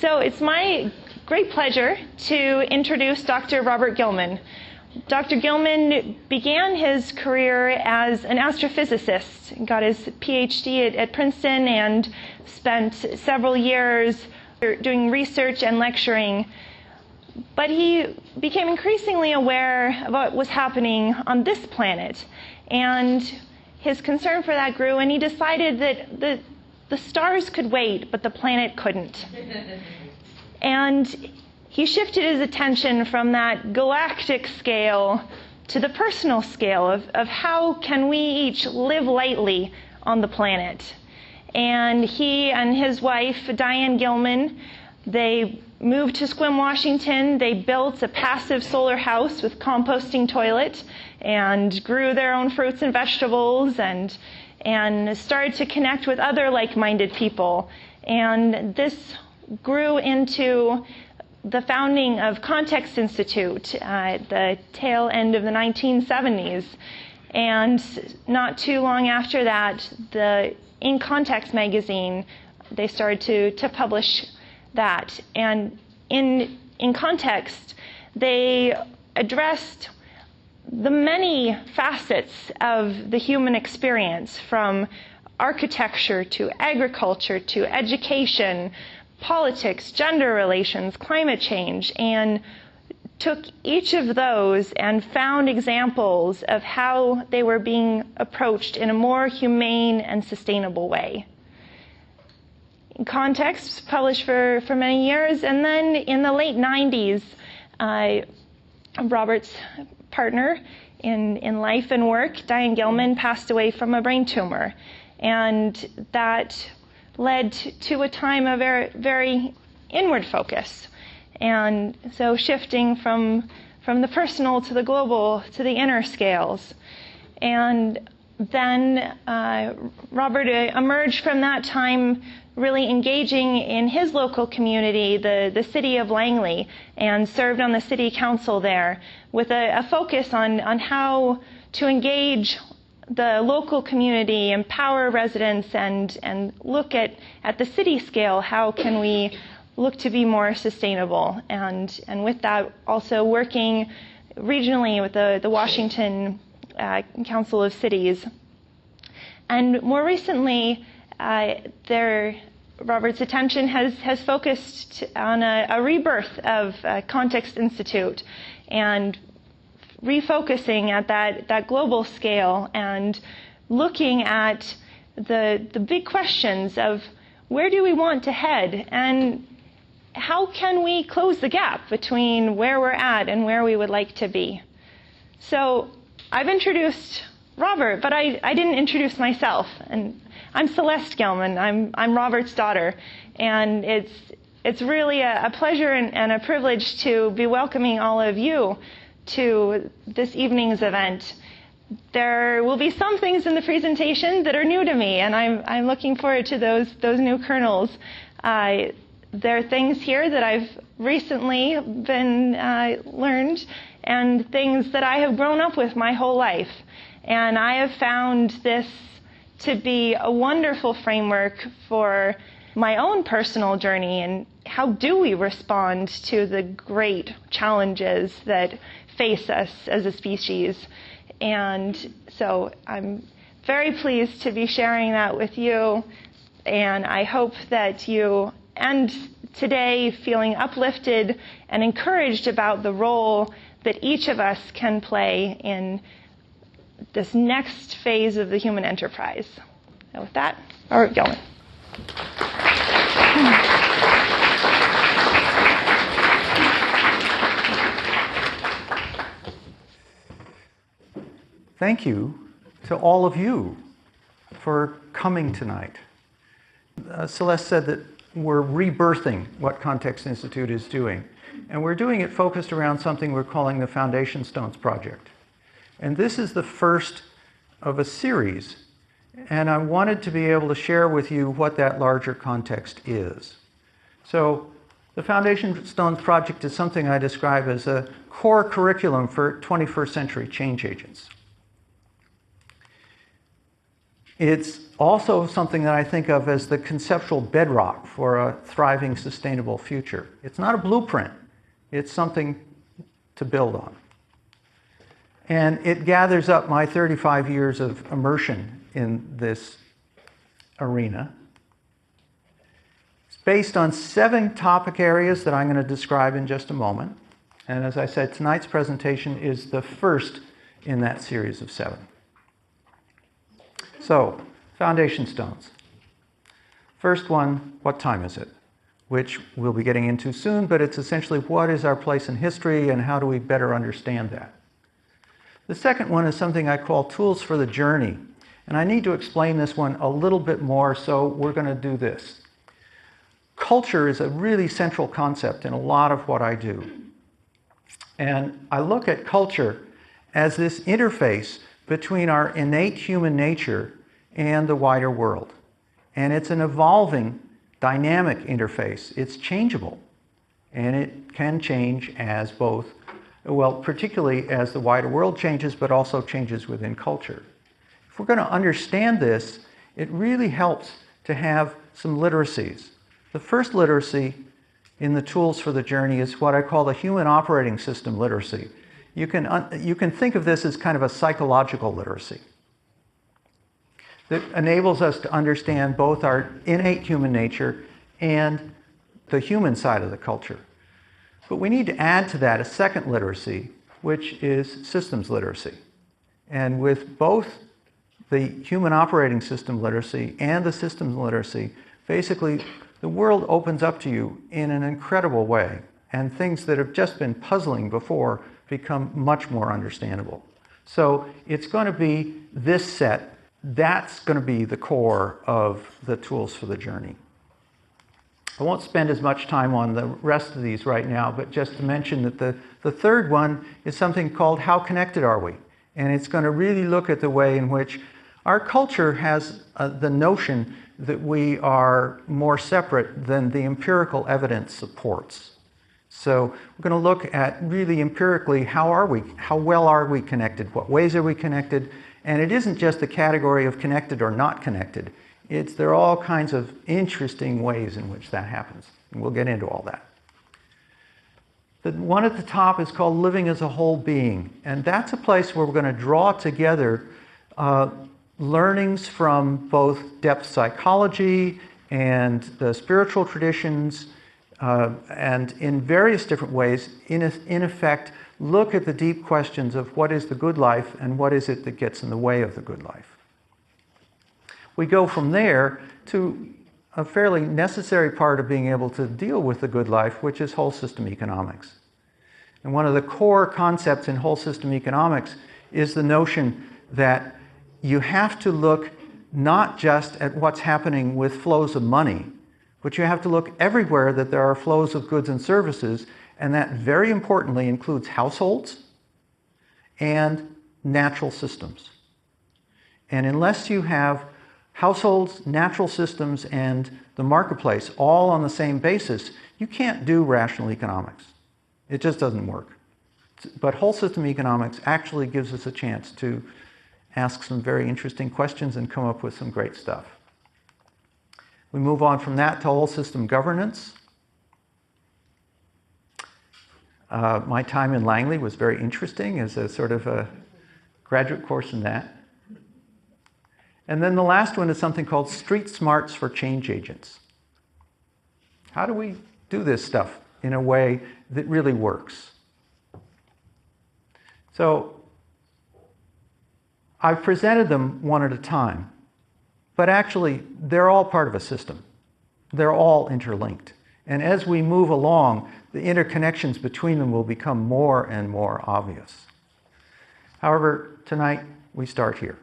So it's my great pleasure to introduce Dr. Robert Gilman. Dr. Gilman began his career as an astrophysicist, got his PhD at Princeton, and spent several years doing research and lecturing. But he became increasingly aware of what was happening on this planet, and his concern for that grew, and he decided that the stars could wait, but the planet couldn't. And he shifted his attention from that galactic scale to the personal scale of how can we each live lightly on the planet. And he and his wife, Diane Gilman, they moved to Sequim, Washington. They built a passive solar house with composting toilet and grew their own fruits and vegetables and started to connect with other like-minded people. And this grew into the founding of Context Institute at the tail end of the 1970s. And not too long after that, in Context magazine, they started to publish that. And in Context, they addressed the many facets of the human experience, from architecture to agriculture to education, politics, gender relations, climate change, and took each of those and found examples of how they were being approached in a more humane and sustainable way. Context published for many years, and then in the late 90s, Robert's partner in life and work, Diane Gilman, passed away from a brain tumor, and that led to a time of very inward focus, and so shifting from the personal to the global to the inner scales. And then Robert emerged from that time really engaging in his local community, the city of Langley, and served on the city council there with a focus on how to engage the local community, empower residents, and look at the city scale, how can we look to be more sustainable. And with that, also working regionally with the Washington Council of Cities. And more recently, Robert's attention has focused on a rebirth of Context Institute and refocusing at that global scale and looking at the big questions of where do we want to head and how can we close the gap between where we're at and where we would like to be. So I've introduced Robert, but I didn't introduce myself. And I'm Celeste Gilman. I'm Robert's daughter, and it's really a pleasure and a privilege to be welcoming all of you to this evening's event. There will be some things in the presentation that are new to me, and I'm looking forward to those new kernels. There are things here that I've recently been learned, and things that I have grown up with my whole life. And I have found this to be a wonderful framework for my own personal journey and how do we respond to the great challenges that face us as a species. And so I'm very pleased to be sharing that with you, and I hope that you end today feeling uplifted and encouraged about the role that each of us can play in this next phase of the human enterprise. And with that, Robert Gilman. Thank you to all of you for coming tonight. Celeste said that we're rebirthing what Context Institute is doing, and we're doing it focused around something we're calling the Foundation Stones Project. And this is the first of a series, and I wanted to be able to share with you what that larger context is. So the Foundation Stones Project is something I describe as a core curriculum for 21st century change agents. It's also something that I think of as the conceptual bedrock for a thriving, sustainable future. It's not a blueprint. It's something to build on. And it gathers up my 35 years of immersion in this arena. It's based on 7 topic areas that I'm going to describe in just a moment. And as I said, tonight's presentation is the first in that series of 7. So, foundation stones. First one, what time is it? Which we'll be getting into soon, but it's essentially what is our place in history and how do we better understand that? The second one is something I call tools for the journey. And I need to explain this one a little bit more, so we're going to do this. Culture is a really central concept in a lot of what I do. And I look at culture as this interface between our innate human nature and the wider world. And it's an evolving, dynamic interface. It's changeable. And it can change as both, well, particularly as the wider world changes, but also changes within culture. If we're going to understand this, it really helps to have some literacies. The first literacy in the tools for the journey is what I call the human operating system literacy. You can think of this as kind of a psychological literacy that enables us to understand both our innate human nature and the human side of the culture. But we need to add to that a second literacy, which is systems literacy. And with both the human operating system literacy and the systems literacy, basically the world opens up to you in an incredible way, and things that have just been puzzling before become much more understandable. So it's going to be this set. That's going to be the core of the tools for the journey. I won't spend as much time on the rest of these right now, but just to mention that the third one is something called How Connected Are We? And it's going to really look at the way in which our culture has the notion that we are more separate than the empirical evidence supports. So we're going to look at really empirically how well are we connected, what ways are we connected, and it isn't just a category of connected or not connected. There are all kinds of interesting ways in which that happens, and we'll get into all that. The one at the top is called Living as a Whole Being, and that's a place where we're going to draw together learnings from both depth psychology and the spiritual traditions, and in various different ways, in effect, look at the deep questions of what is the good life and what is it that gets in the way of the good life. We go from there to a fairly necessary part of being able to deal with the good life, which is whole system economics. And one of the core concepts in whole system economics is the notion that you have to look not just at what's happening with flows of money, but you have to look everywhere that there are flows of goods and services, and that very importantly includes households and natural systems. And unless you have households, natural systems, and the marketplace all on the same basis, you can't do rational economics. It just doesn't work. But whole system economics actually gives us a chance to ask some very interesting questions and come up with some great stuff. We move on from that to whole system governance. My time in Langley was very interesting as a sort of a graduate course in that. And then the last one is something called Street Smarts for Change Agents. How do we do this stuff in a way that really works? So I've presented them one at a time, but actually they're all part of a system. They're all interlinked. And as we move along, the interconnections between them will become more and more obvious. However, tonight we start here.